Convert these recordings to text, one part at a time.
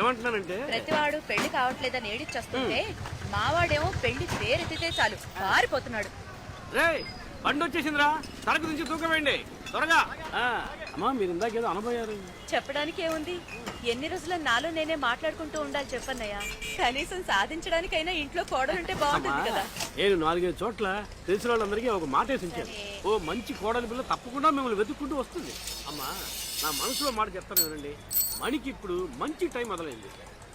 ఏమంటున్నానంటే ప్రతివాడు పెళ్లి కావట్లేదని ఏడిచొస్తుంటే మావాడేమో పెళ్లి పేరెత్తితే చాలు పారిపోతున్నాడు. రేయ్ బండి వచ్చేసిందిరా, సరుకు నుంచి తూకవేయండి త్వరగా. అమ్మా మీరు ఇందాకేదో అనబోయారు. చెప్పడానికి ఏముంది, ఎన్ని రోజుల నాలో నేనే మాట్లాడుకుంటూ ఉండాలి చెప్పన్నయ్యా. కనీసం సాధించడానికైనా ఇంట్లో కోడలుంటే బాగుంటుంది కదా. నేను 4-5 చోట్ల తెలిసిన వాళ్ళందరికీ ఒక మాట వేసి ఉంచాను. ఓ మంచి కోడలి పిల్ల తప్పకుండా మిమ్మల్ని వెతుక్కుంటూ వస్తుంది. అమ్మా నా మనసులో మాట చెప్తాను వినండి, మణికి ఇప్పుడు మంచి టైం మొదలైంది.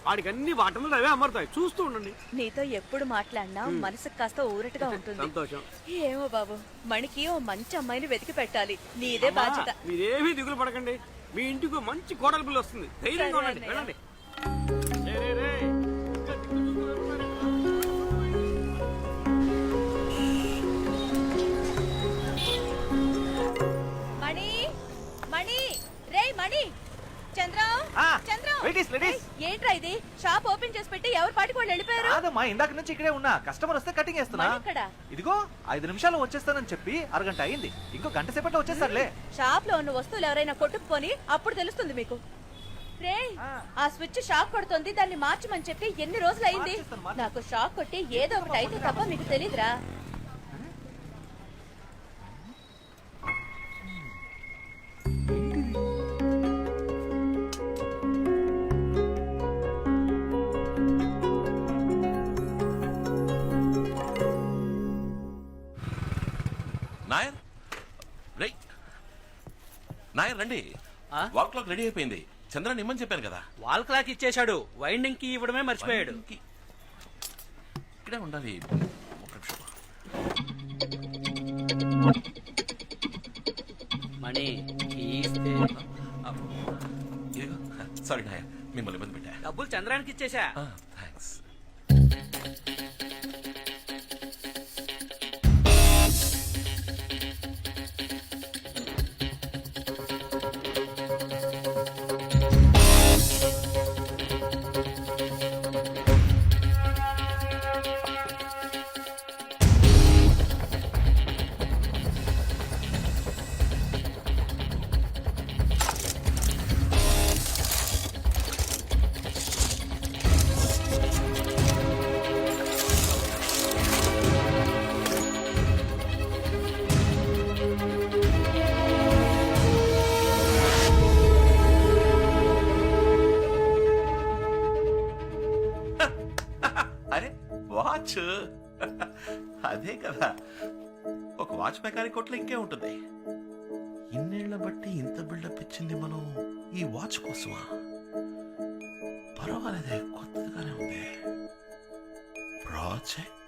వాడికి అన్ని వాటలు అవే అమరుతాయి, చూస్తూ ఉండండి. నీతో ఎప్పుడు మాట్లాడినా మనసుకు కాస్త ఊరటగా ఉంటుంది. సంతోషం. ఏమో బాబు, మణికి ఓ మంచి అమ్మాయిని వెతికి పెట్టాలి, నీదే బాధ్యత. మీరేమీ దిగులు పడకండి, మీ ఇంటికి మంచి కోడలి పిల్ల వస్తుంది. ధైర్యంగా ఉండండి, వెళ్ళండి. మణి మణి రే మణి, చంద్రం చంద్రం, ఏంట్రా ఇది? షాప్ ఓపెన్ చేసి పెట్టి ఎవరి పాటికి వాళ్ళు వెళ్ళిపోయారు? కాదమ్మా, ఇందాక నుంచి ఇక్కడే ఉన్నా. కస్టమర్ వస్తే కటింగ్ చేస్తున్నా. ఇదిగో 5 నిమిషాలు వచ్చేస్తానని చెప్పి అరగంట అయింది. ఇంకో గంట సేపట్లో వచ్చేస్తారులే. షాప్ లో ఉన్న వస్తువులు ఎవరైనా కొట్టుకుపోని అప్పుడు తెలుస్తుంది మీకు. రే ఆ స్విచ్ షాక్ కొడుతుంది, దాన్ని మార్చమని చెప్పి ఎన్ని రోజులు అయింది. నాకు షాక్ కొట్టి ఏదో ఒకటి అయితే తప్ప మీకు తెలీదురా. నాయర్ రండి, వాల్ క్లాక్ రెడీ అయిపోయింది. చంద్రన్ ఇమ్మని చెప్పాను కదా. వాల్ క్లాక్ ఇచ్చేశాడు, వైండింగ్ కి ఇవ్వడమే మర్చిపోయాడు. ఇక్కడే ఉండాలి. మణి సారీ నాయర్, మిమ్మల్ని ఇబ్బంది పెట్టా. డబ్బులు చంద్రానికి ఇచ్చేసా. థ్యాంక్స్. అదే కదా, ఒక వాచ్ మెకానిక్ కొట్లో ఇంకే ఉంటుంది. ఇన్నేళ్ల బట్టి ఇంత బిల్డప్ ఇచ్చింది మనం ఈ వాచ్ కోసమా? పర్వాలేదే, కొత్తగానే ఉంది. ప్రాజెక్ట్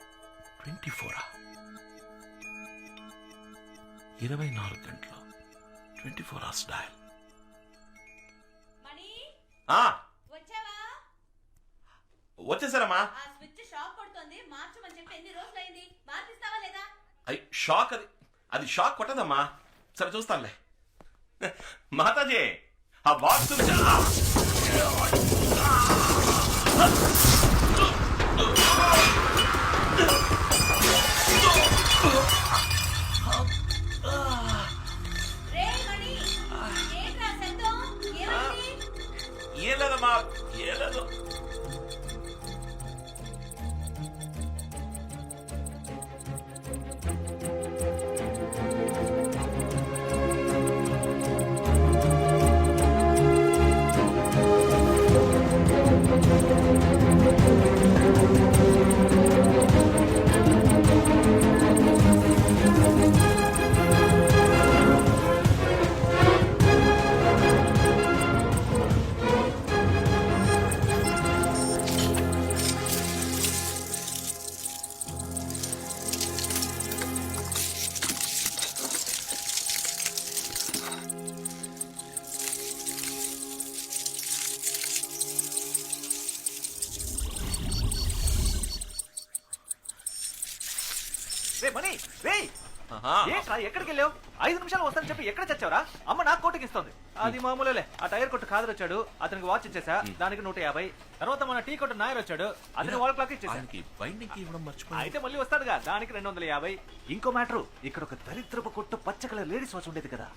24 24 గంటలు 24 hours డయల్. వచ్చేసారమ్మా. షాక్ అది షాక్ కొట్టదమ్మా. సరే చూస్తానులే. మాతాజీ ఆ బాక్స్ ఏం లేదమ్మా, ఏం లేదు. ఎక్కడికి వెళ్ళావు? 5 నిమిషాలు వస్తానని చెప్పి ఎక్కడ చచ్చావరా? అమ్మ నాకు కోటికి ఇస్తుంది. అది మామూలులే. ఆ టైర్ కొట్టు ఖాదర్ వచ్చాడు, అతనికి వాచ్ ఇచ్చేసా, దానికి 150. తర్వాత మన టీ కొట్టు నాయర్ వచ్చాడు, అతనికి వాల్ క్లాక్ ఇచ్చేసా. ఆయనకి బైండింగ్ కి ఇవ్వడం మర్చిపోయి అయితే మళ్ళీ వస్తాడుగా, దానికి 250. ఇంకో మ్యాటర్, ఇక్కడ ఒక దరిద్రపు కొట్టు పచ్చ కలర్ లేడీస్ వాచ్ ఉండేది కదా,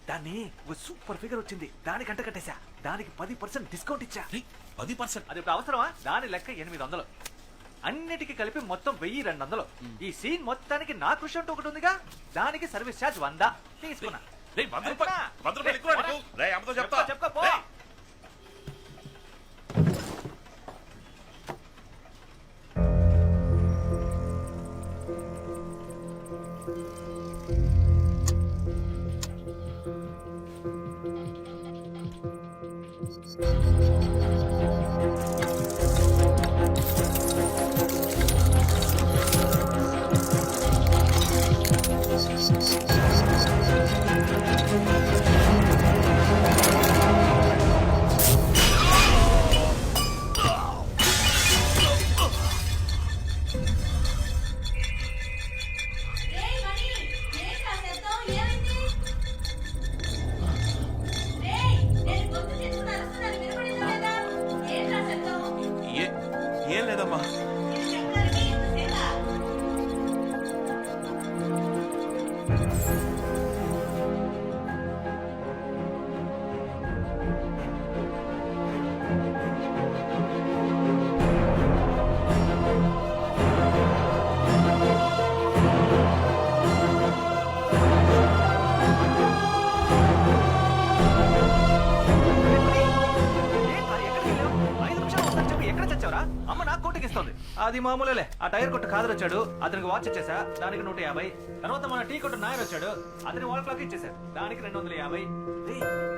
దాన్ని ఒక సూపర్ ఫిగర్ వచ్చింది, దానికి అంట కట్టేశా, దానికి 10% డిస్కౌంట్ ఇచ్చా. 10%. అది ఇప్పుడు అవసరమా? దాని లెక్క 800. అన్నిటికీ కలిపి మొత్తం 1200. ఈ సీన్ మొత్తానికి నా కృషి అంటూ ఒకటి ఉందిగా, దానికి సర్వీస్ ఛార్జ్ 100 తీసుకున్నా. రేయ్, 100 రూపాయలు ఎక్కువ నీకు. రేయ్, అమ్మతో చెప్తా. చెప్పుకో పో. రేయ్. ఏం లేదమ్మా. అది మామూలులే. ఆ టైర్ కొట్టు ఖాదర్ వచ్చాడు, అతనికి వాచ్ ఇచ్చేసా, దానికి 150. తర్వాత మన టీ కొట్టు నాయర్ వచ్చాడు, అతని వాల్ క్లాక్ ఇచ్చేసాడు, దానికి 250.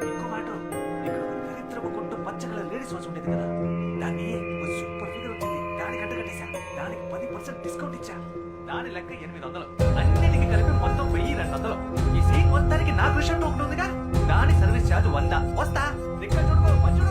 ఇంకో మ్యాటర్, ఇక్కడ ఒక దరిద్రపు కొట్టు పచ్చ కలర్ లేడీస్ వాచ్ ఉండేది కదా, దాన్ని ఒక సూపర్ ఫిగర్ వచ్చింది, దానికి అంట కట్టేశా, దానికి 10% డిస్కౌంట్ ఇచ్చా. దాని లెక్క 800. అన్నిటికీ కలిపి మొత్తం 1200. ఈ సీన్ మొత్తానికి నా కృషి అంటూ ఒకటి ఉందిగా, దాని సర్వీస్ ఛార్జ్ 100. వస్తా. ఇక్కడ చూడుకో, మంచుడు.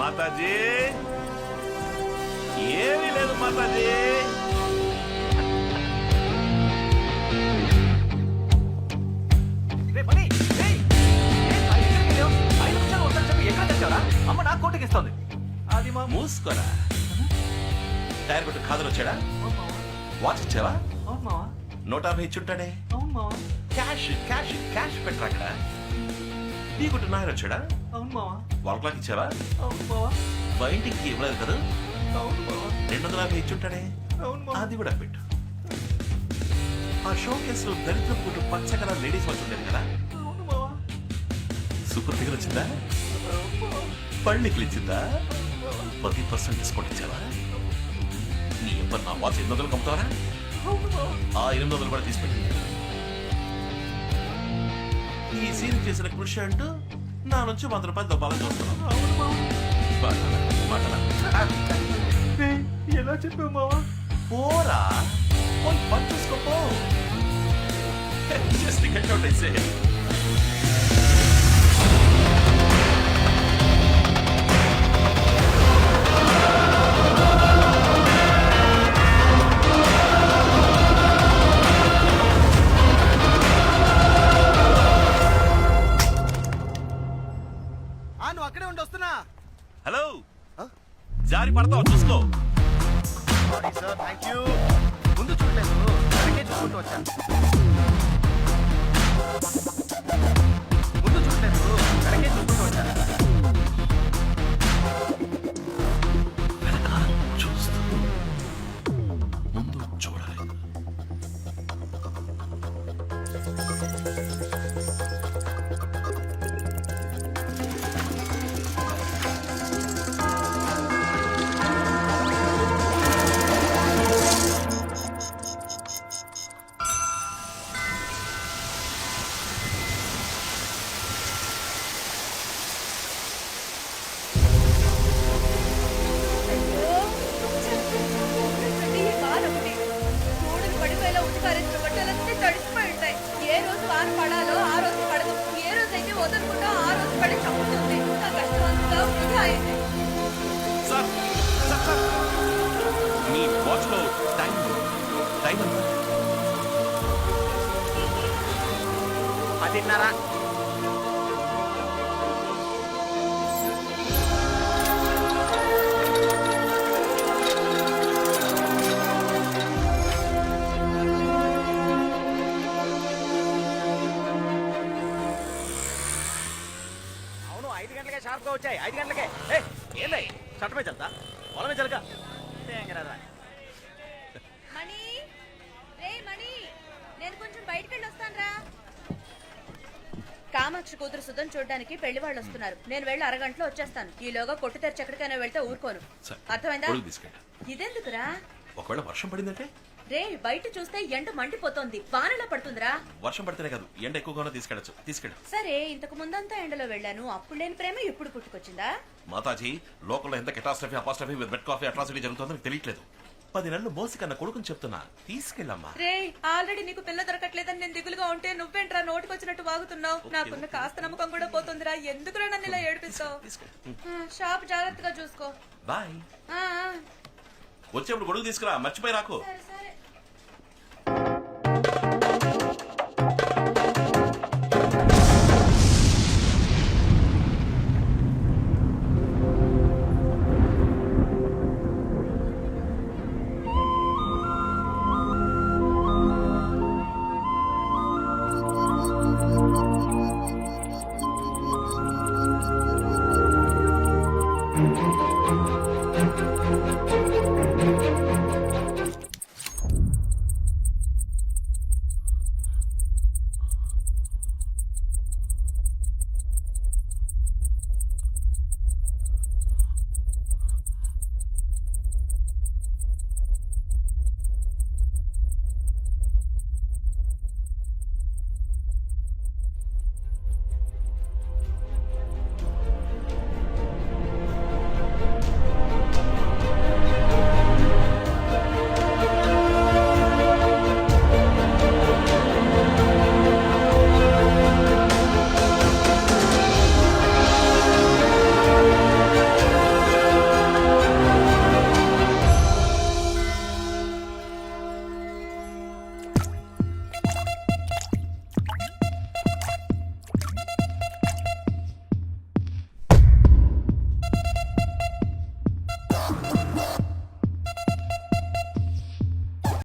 మాతాజీ, ఏమీ లేదు మాతాజీ. అమ్మ నాకు కోటికి ఇస్తుంది. అది మా మూసుకోరా. టైర్ కొట్టు ఖాదర్ వచ్చాడా, వాచ్ ఇచ్చావా, 150 ఇచ్చుంటాడే. క్యాష్ క్యాష్ క్యాష్ పెట్టరా అక్కడ. టీ కొట్టు నాయర్ వచ్చాడా, వాల్ క్లాక్ ఇచ్చావా, బైండింగ్ కి ఇవ్వలేదు కదా, 250 ఇచ్చుంటాడే. అది కూడా పెట్టు. ఆ షో కేసులో దరిద్ర పుట్టు పచ్చ కలర్ లేడీస్ వాచ్ ఉండేది కదా, సూపర్ ఫిగర్ వచ్చిందా, పళ్ళికి ఇచ్చిందా, 10% డిస్కౌంట్ ఇచ్చావా. నీ ఎవరు నా వాచ్ 800 అమ్ముతావరా, ఆ 800 కూడా తీసుకెళ్ళి. ఈ సీన్ చేసిన కృషి అంటూ నా నుంచి 100 రూపాయలు దొబ్బాలని చూస్తున్నాను. ఎలా చెప్పావు మావా? పోరా, పోయి పని చూసుకోపో. Just get out and say. నువ్వు అక్కడే ఉండి వస్తున్నా. హలో, జారి పడతావు చూసుకో. Sorry sir, thank you. ముందు చూడలేదు, అందుకే చూసుకుంటూ వచ్చాను. వాచ్లో టైం టైం ఎంత? 10:30. అవును 5 గంటలకే షార్ప్ గా వచ్చాయి. 5 గంటలకే. ఏంది చట్టమే చల్తా పొలమే చలక మణి రే మణి నేను కొంచెం బయటికి వెళ్ళి వస్తానురా. కామాక్షి కూతురు సుధన్ చూడడానికి పెళ్లి వాళ్ళు వస్తున్నారు. నేను వెళ్ళి అరగంటలో వచ్చేస్తాను. ఈలోగా కొట్టు తెరిచి ఎక్కడికైనా వెళ్తే ఊరుకోను. సరే. అర్థమైందా? కొడుకు తీసుకెళ్ళు. ఇదెందుకురా? ఒకవేళ వర్షం పడిందంటే? రే బయట చూస్తే ఎండ మండిపోతోంది. వానలా పడుతుందిరా. వర్షం పడితేనే కాదు, ఎండ ఎక్కువగానే తీసుకెళ్ళచ్చు. తీసుకెళ్ళు. సరే ఇంతకు ముందంతా ఎండలో వెళ్ళాను. అప్పుడు లేని ప్రేమ ఇప్పుడు పుట్టుకొచ్చిందా? మాతాజీ, లోకల్లో ఎంత catastrophe apostrophe with bed coffee atrocity జరుగుతుందో నీకు తెలియట్లేదు. 10 నెలలు మోసి కన్నా కొడుకుని చెప్తున్నా, తీసుకెళ్ళమ్మా. రే ఆల్రెడీ నీకు పిల్ల దొరకట్లేదని నేను దిగులుగా ఉంటే నువ్వేంట్రా నోటికొచ్చినట్టు వాగుతున్నావు? నాకున్న కాస్త నమ్మకం కూడా పోతుందిరా. ఎందుకురా నన్ను ఇలా ఏడిపిస్తావు? షాప్ జాగ్రత్తగా చూసుకో. బాయ్. ఆ, ఆ. వచ్చేప్పుడు గొడుగు తీసుకురా, మర్చిపోయి రాకు. సరే సరే